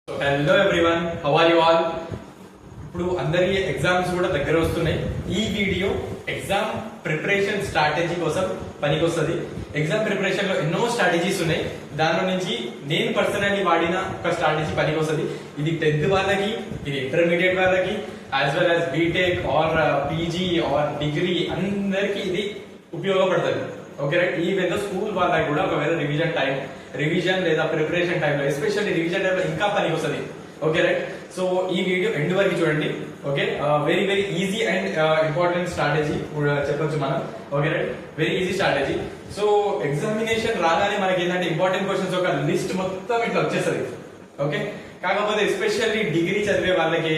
Hello everyone, how are you all? ఇప్పుడు అందరి exams కూడా దగ్గర వస్తున్నాయి. ఈ వీడియో ఎగ్జామ్ ప్రిపరేషన్ స్ట్రాటజీ కోసం పనికొస్తుంది. ఎగ్జామ్ ప్రిపరేషన్ లో ఎన్నో స్ట్రాటజీస్ ఉన్నాయి. దానిలో నుంచి నేను పర్సనల్లీ వాడిన ఒక స్ట్రాటజీ పనికొస్తుంది. ఇది 10th వాళ్ళకి, ఇది ఇంటర్మీడియట్ వాళ్ళకి, as well as BTech or PG or degree అందరికి ఇది ఉపయోగపడుతుంది. Okay right. ఈ విధంగా స్కూల్ వాళ్ళకి కూడా ఒకవేళ రివిజన్ లేదా ప్రిపరేషన్ టైంలో, ఎస్పెషల్లీ రివిజన్ టైంలో ఇంకా పనికి వస్తుంది. Okay right. సో ఈ వీడియో ఎండ్ వరకు చూడండి. Okay, very very easy and important strategy చెప్పొచ్చు మనం. Okay right, very easy strategy. So examination రాగానే మనకి ఏంటంటే ఇంపార్టెంట్ క్వశ్చన్స్ ఒక లిస్ట్ మొత్తం ఇట్లా వచ్చేస్తుంది. ఓకే, కాకపోతే ఎస్పెషల్లీ డిగ్రీ చదివే వాళ్ళకి,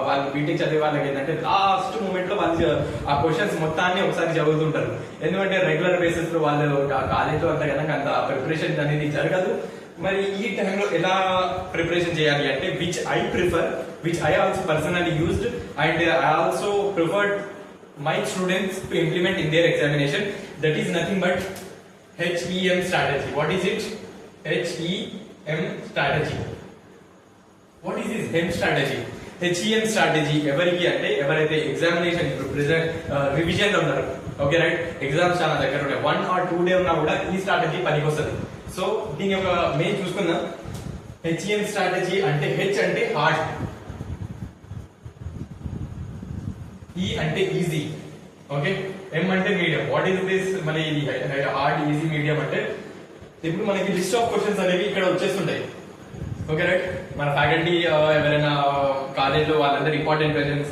వాళ్ళు బీటెక్ చదివే వాళ్ళకి ఏంటంటే లాస్ట్ మూమెంట్ లో వాళ్ళు ఆ క్వశ్చన్స్ మొత్తాన్ని ఒకసారి చదువుతుంటారు. ఎందుకంటే రెగ్యులర్ బేసిస్ లో వాళ్ళు కాలేజ్ లో అంత ప్రిపరేషన్ అనేది జరగదు. మరి ఈ టైంలో ఎలా ప్రిపరేషన్ చేయాలి అంటే, which I prefer, which I also personally used and I also preferred my students to implement in there examination. That is nothing but HEM strategy. What is it? HEM strategy. What is this HEM strategy? HEM strategy ఎవరికి అంటే, ఎవరైతే examination revision లో ఉన్నారు. Okay right, exams చాలా దగ్గర ఉన్నాయి, 1 or 2 day ఉన్నా కూడా ఈ స్ట్రాటజీ పనికి వస్తుంది. సో దీని యొక్క మెయిన్ చూసుకుందాం. HEM స్ట్రాటజీ అంటే, హెచ్ అంటే హార్డ్, ఈ అంటే ఈజీ, ఓకే, ఎం అంటే మీడియం. What is this? మన ఇది హార్డ్, ఈజీ, మీడియం అంటే ఇప్పుడు మనకి లిస్ట్ ఆఫ్ క్వశ్చన్స్ అనేవి ఇక్కడ వచ్చేస్తుంటాయి. ఓకే రైట్, మన ఫ్యాకల్టీ ఎవరైనా కాలేజ్ లో వాళ్ళందరూ ఇంపార్టెంట్ క్వశ్చన్స్,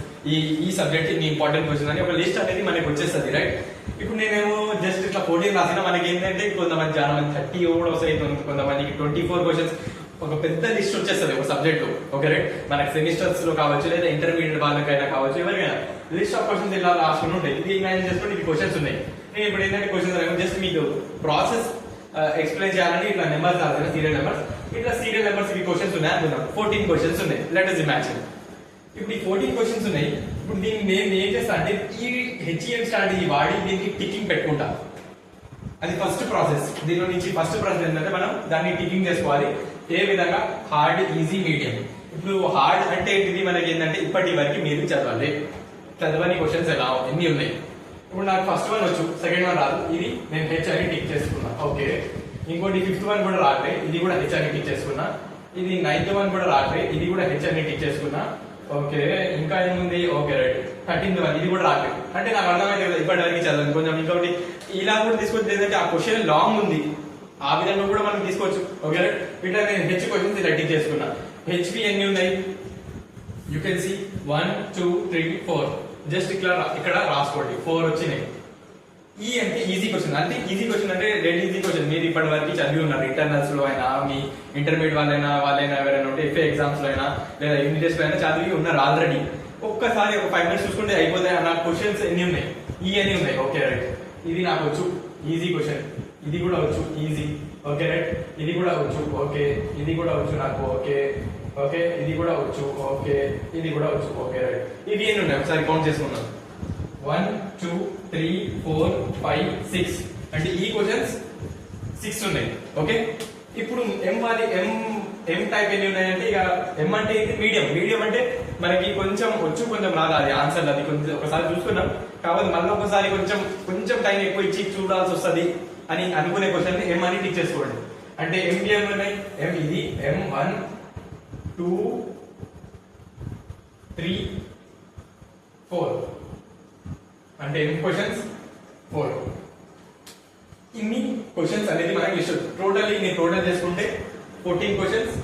ఈ సబ్జెక్ట్ ఇన్ని ఇంపార్టెంట్ క్వశ్చన్స్ అని ఒక లిస్ట్ అనేది మనకి వచ్చేస్తుంది. రైట్, ఇప్పుడు నేనేమో జస్ట్ ఇట్లా 14 రాసిన, మనకి ఏంటంటే కొంతమంది చాలా మంది 30 కూడా వస్తాయి, కొంతమందికి 24 క్వశ్చన్స్, ఒక పెద్ద లిస్ట్ వచ్చేస్తుంది ఒక సబ్జెక్ట్ లో. ఓకే రైట్, మనకి సెమిస్టర్స్ లో కావచ్చు లేదా ఇంటర్మీడియట్ వాళ్ళకైనా కావచ్చు, ఎవరికైనా లిస్ట్ ఆఫ్ క్వశ్చన్స్ ఇలా రాసుకుని ఉంటాయి. ఇది ఇమాజిన్ చేసుకుంటే ఇది క్వశ్చన్స్ ఉన్నాయి. నేను ఇప్పుడు ఏంటంటే క్వశ్చన్స్ జస్ట్ మీకు ప్రాసెస్ ఎక్స్ప్లెయిన్ చేయాలని ఇట్లా నెంబర్స్ రాసిన, సీరియల్ నెంబర్స్, ఇట్లా సీరియల్ నెంబర్స్ ఇవి క్వశ్చన్స్ ఉన్నాయి అనుకుందాం. 14 క్వశ్చన్స్ ఉన్నాయి. Let us imagine. ఇప్పుడు ఈ 14 క్వశ్చన్స్ ఉన్నాయి. ఇప్పుడు దీన్ని నేను ఏం చేస్తా అంటే, ఈ HEM స్ట్రాటజీ వాడి దీనికి టికింగ్ పెట్టుకుంటా. అది ఫస్ట్ ప్రాసెస్. దీనిలో నుంచి ఫస్ట్ ప్రాసెస్ ఏంటంటే, మనం దాన్ని టికింగ్ చేసుకోవాలి. ఏ విధంగా? Hard, easy, medium. ఇప్పుడు హార్డ్ అంటే ఏంటిది? మనకి ఏంటంటే ఇప్పటి వరకు మీరు చదవని క్వశ్చన్స్ ఎన్ని ఉన్నాయి. ఇప్పుడు నాకు ఫస్ట్ వన్ వచ్చు, సెకండ్ వన్ రాదు, ఇది నేను హెచ్ అని టిక్ చేసుకున్నా. ఓకే, ఇంకోటి 5th వన్ కూడా రాట్లే, ఇది కూడా హెచ్ అని టిక్ చేసుకున్నా. ఇది 9th వన్ కూడా రాట్లే, ఇది కూడా హెచ్ అని టిక్ చేసుకున్నా. ఓకే, ఇంకా ఏముంది? ఓకే రైట్, 13th వన్, ఇది కూడా రాట్లేదు. అంటే నాకు అర్థమైతే కదా ఇప్పటి వరకు చదవండి. కొంచెం ఇంకొకటి ఇలా కూడా తీసుకొచ్చి ఏంటంటే, ఆ క్వశ్చన్ లాంగ్ ఉంది, ఆ విధంగా కూడా మనం తీసుకోవచ్చు. ఓకే రైట్, ఇట్లా నేను హెచ్ క్వశ్చన్స్ ఇలా టిక్ చేసుకున్నా. హెచ్పి ఎన్ని ఉన్నాయి? You can see 1 2 3 4. జస్ట్ ఇక్కడ రాసుకోండి, 4 వచ్చినాయి. ఈ అంటే ఈజీ క్వశ్చన్. అంటే ఈజీ క్వశ్చన్ అంటే డెడ్ ఈజీ క్వశ్చన్. మీరు ఇప్పటి వరకు చదివి ఉన్నారు, ఇంటర్నల్స్ లో అయినా, మీ ఇంటర్మీడియట్ వాళ్ళైనా ఎవరైనా ఉంటే ఎఫ్ఏ ఎగ్జామ్స్ లో అయినా లేదా యూనిట్ టెస్ట్ లో అయినా చదివి ఉన్నారు ఆల్రెడీ. ఒక్కసారి ఒక 5 minutes చూసుకుంటే అయిపోతాయి. నా క్వశ్చన్స్ ఎన్ని ఉన్నాయి? ఈ అని ఉన్నాయి. ఓకే రైట్, ఇది నాకు వచ్చు, ఈజీ క్వశ్చన్. ఇది కూడా వచ్చు, ఈజీ. ఓకే రైట్, ఇది కూడా వచ్చు. ఓకే, ఇది కూడా వచ్చు నాకు. ఓకే ఓకే, ఇది కూడా వచ్చు. ఓకే, ఇది కూడా వచ్చు. ఓకే రైట్, ఇవి ఎన్ని ఉన్నాయి ఒకసారి కౌంట్ చేసుకుందాం. 1 2 3 4 5 6. అంటే ఈ క్వశ్చన్స్ 6 ఉన్నాయి. ఓకే, ఇప్పుడు ఎం టైప్ ఎన్ని ఉన్నాయంటే, ఇక ఎం అంటే ఇది మీడియం అంటే మనకి కొంచెం వచ్చు కొంచెం రాదు, అది ఆన్సర్ అది కొంచెం ఒకసారి చూసుకున్నాం. కాబట్టి మళ్ళీ ఒకసారి కొంచెం టైం ఎక్కువ ఇచ్చి చూడాల్సి వస్తుంది అని అనుకునే క్వశ్చన్ ఎం అని టిక్ చేసుకోండి. అంటే ఎం ఉన్నాయి. ఎం ఇది ఎం 1 2 3 4 అంటే ఎన్ని క్వశ్చన్స్? 4. ఇన్ని క్వశ్చన్స్ అనేది మనకి లిస్ట్. టోటల్ చేసుకుంటే 14 క్వశ్చన్స్.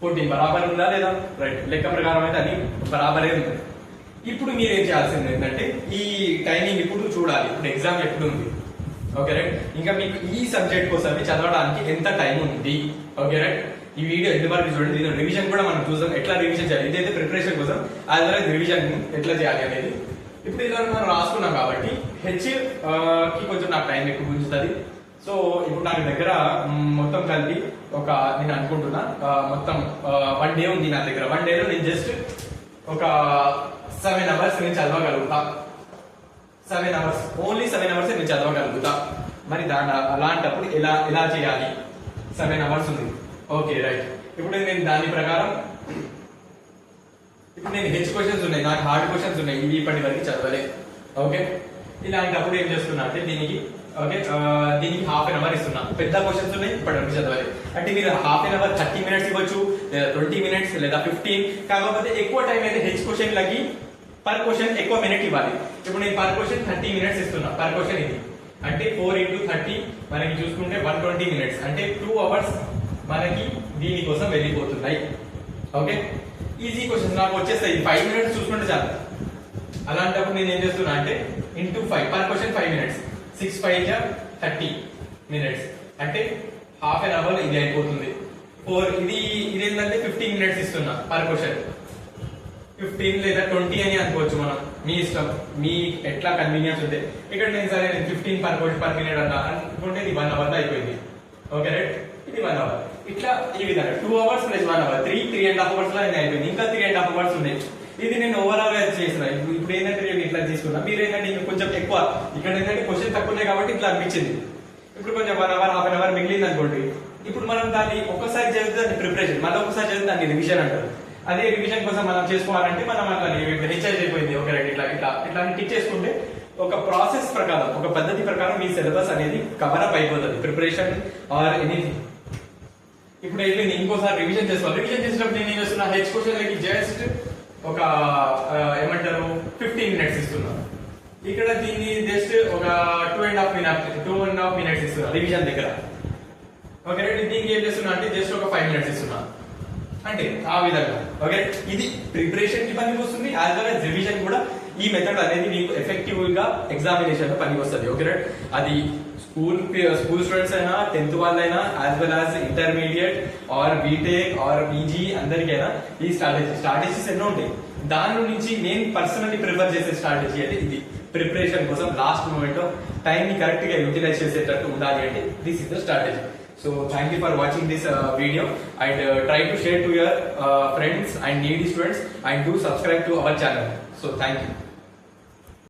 14 బరాబర్ ఉందా లేదా? రైట్, లెక్క ప్రకారం అయితే అది బరాబరే ఉంది. ఇప్పుడు మీరు ఏం చేయాల్సింది ఏంటంటే, ఈ టైమింగ్ ఇప్పుడు చూడాలి. ఇప్పుడు ఎగ్జామ్ ఎప్పుడు ఉంది? ఓకే రైట్, ఇంకా మీకు ఈ సబ్జెక్ట్ కోసం చదవడానికి ఎంత టైం ఉంది? ఓకే రైట్, ఈ వీడియో ఎండ్ వరకు చూడండి. దీని రివిజన్ కూడా మనం చూద్దాం, ఎట్లా రివిజన్ చేయాలి. ఇదైతే ప్రిపరేషన్ కోసం, యాజ్ వెల్ యాజ్ రివిజన్ ఎట్లా చేయాలి అనేది. ఇప్పుడు ఇలా మనం రాసుకున్నాం కాబట్టి హెచ్ కి కొంచెం నాకు టైం ఎక్కువ గుంజుతుంది. సో ఇప్పుడు నాకు దగ్గర మొత్తం కలిపి నేను అనుకుంటున్నా మొత్తం 1 డే ఉంది నా దగ్గర. 1 డేలో నేను జస్ట్ ఒక 7 hours నేను చదవగలుగుతా. 7 hours, ఓన్లీ 7 hours నేను చదవగలుగుతా. మరి అలాంటప్పుడు ఎలా చేయాలి? 7 hours ఉంది. ఓకే రైట్, ఇప్పుడు నేను దాని ప్రకారం ఇప్పుడు నేను హెచ్ క్వశ్చన్స్ ఉన్నాయి, నాకు హార్డ్ క్వశ్చన్స్ ఉన్నాయి, ఇవి ఇప్పటి వరకు చదవలే. ఓకే, ఇలాంటప్పుడు ఏం చేస్తున్నా అంటే దీనికి ఓకే దీనికి హాఫ్ అన్ అవర్ ఇస్తున్నా. పెద్ద క్వశ్చన్స్ ఉన్నాయి, ఇప్పటి వరకు చదవాలి. అంటే మీరు హాఫ్ అన్ అవర్ 30 minutes ఇవ్వచ్చు, లేదా 20 minutes, లేదా 15. కాకపోతే ఎక్కువ టైం అయితే హెచ్ క్వశ్చన్ లకి పర్ క్వశ్చన్ ఎక్కువ మినిట్ ఇవ్వాలి. ఇప్పుడు నేను పర్ క్వశ్చన్ 30 minutes ఇస్తున్నా. పర్ క్వశ్చన్ ఇది అంటే 4 into 30 మనకి చూసుకుంటే 120 minutes, అంటే 2 hours మనకి దీనికోసం వెళ్ళిపోతున్నాయి. ఓకే, ఈజీ క్వశ్చన్స్ నాకు వచ్చేస్తాయి. 5 minutes చూసుకుంటే చాలు. అలాంటప్పుడు నేను ఏం చేస్తున్నా అంటే into 5 per question 5 minutes, 6 5 30 minutes, అంటే హాఫ్ అన్ అవర్ ఇది అయిపోతుంది. 4 ఇదేంటంటే 15 minutes ఇస్తున్నా పర్ క్వశ్చన్. 15 లేదా 20 అని అనుకోవచ్చు మనం, మీ ఇష్టం, మీ ఎట్లా కన్వీనియన్స్ ఉంటే. ఇక్కడ నేను సరే 15 పర్ క్వశ్చన్ పర్ మినిట్ అన్నా అనుకుంటే ఇది 1 hour లో అయిపోయింది. ఓకే రైట్, ఇది 1 hour. ఇట్లా ఈ విధంగా 2 hours ప్లస్ 1 hour 3.5 hours లో అయిపోయింది. ఇంకా 3.5 hours ఉన్నాయి. ఇది నేను ఓవరాల్ గా చేసిన. ఇప్పుడు ఏంటంటే నేను ఇట్లా తీసుకున్నా, మీరు ఏంటంటే కొంచెం ఎక్కువ, ఇక్కడ ఏంటంటే క్వశ్చన్ తక్కువ ఉన్నాయి కాబట్టి ఇట్లా అనిపించింది. ఇప్పుడు కొంచెం 1 hour హాఫ్ అన్ అవర్ మిగిలింది అనుకోండి. ఇప్పుడు మనం దాన్ని ఒకసారి చదివితే దాన్ని ప్రిపరేషన్, మళ్ళీ ఒకసారి చదివితే దాన్ని రివిజన్ అంటారు. అదే రివిజన్ కోసం మనం చేసుకోవాలంటే మనం అట్లా రీఛార్జ్ అయిపోయింది. ఓకే రైట్, ఇట్లా ఇట్లా ఇట్లా టిక్ చేసుకుంటే ఒక ప్రాసెస్ ప్రకారం, ఒక పద్ధతి ప్రకారం మీ సిలబస్ అనేది కవర్ అప్ అయిపోతుంది, ప్రిపరేషన్ ఆర్ ఎనీథింగ్. ఇప్పుడు అయిపోయింది, ఇంకోసారి రివిజన్ చేసుకోవాలి. రివిజన్ చేసినప్పుడు నేను ఏం చేస్తున్నా, హెచ్ క్వశ్చన్ జస్ట్ ఒక ఏమంటారు 15 minutes ఇస్తున్నా. ఇక్కడ దీన్ని జస్ట్ ఒక 2.5 minutes ఇస్తున్నా రివిజన్ దగ్గర. ఓకే రైట్, దీనికి ఏం చేస్తున్నా అంటే జస్ట్ ఒక 5 minutes ఇస్తున్నా. అంటే ఆ విధంగా ఓకే, ఇది ప్రిపరేషన్ కి పనికి వస్తుంది, యాజ్ వెల్ యాజ్ రివిజన్ కూడా. ఈ మెథడ్ అనేది మీకు ఎఫెక్టివ్ గా ఎగ్జామినేషన్ లో పనికి వస్తుంది. ఓకే రైట్, అది స్కూల్ స్టూడెంట్స్ అయినా, 10th వాళ్ళైనా, as well as intermediate or BTech or PG, అందరికైనా ఈ స్ట్రాటజీస్ ఎన్నో ఉంటాయి. దాని నుంచి నేను పర్సనల్లీ ప్రిఫర్ చేసే స్ట్రాటజీ అయితే ఇది. ప్రిపరేషన్ కోసం లాస్ట్ మూమెంట్ లో టైం ని కరెక్ట్ గా యూటిలైజ్ చేసేటట్టు ఉండాలి అంటే this is the strategy. So thank you for watching this video, and try to share to your friends and needy students, and do subscribe to our channel. So thank you.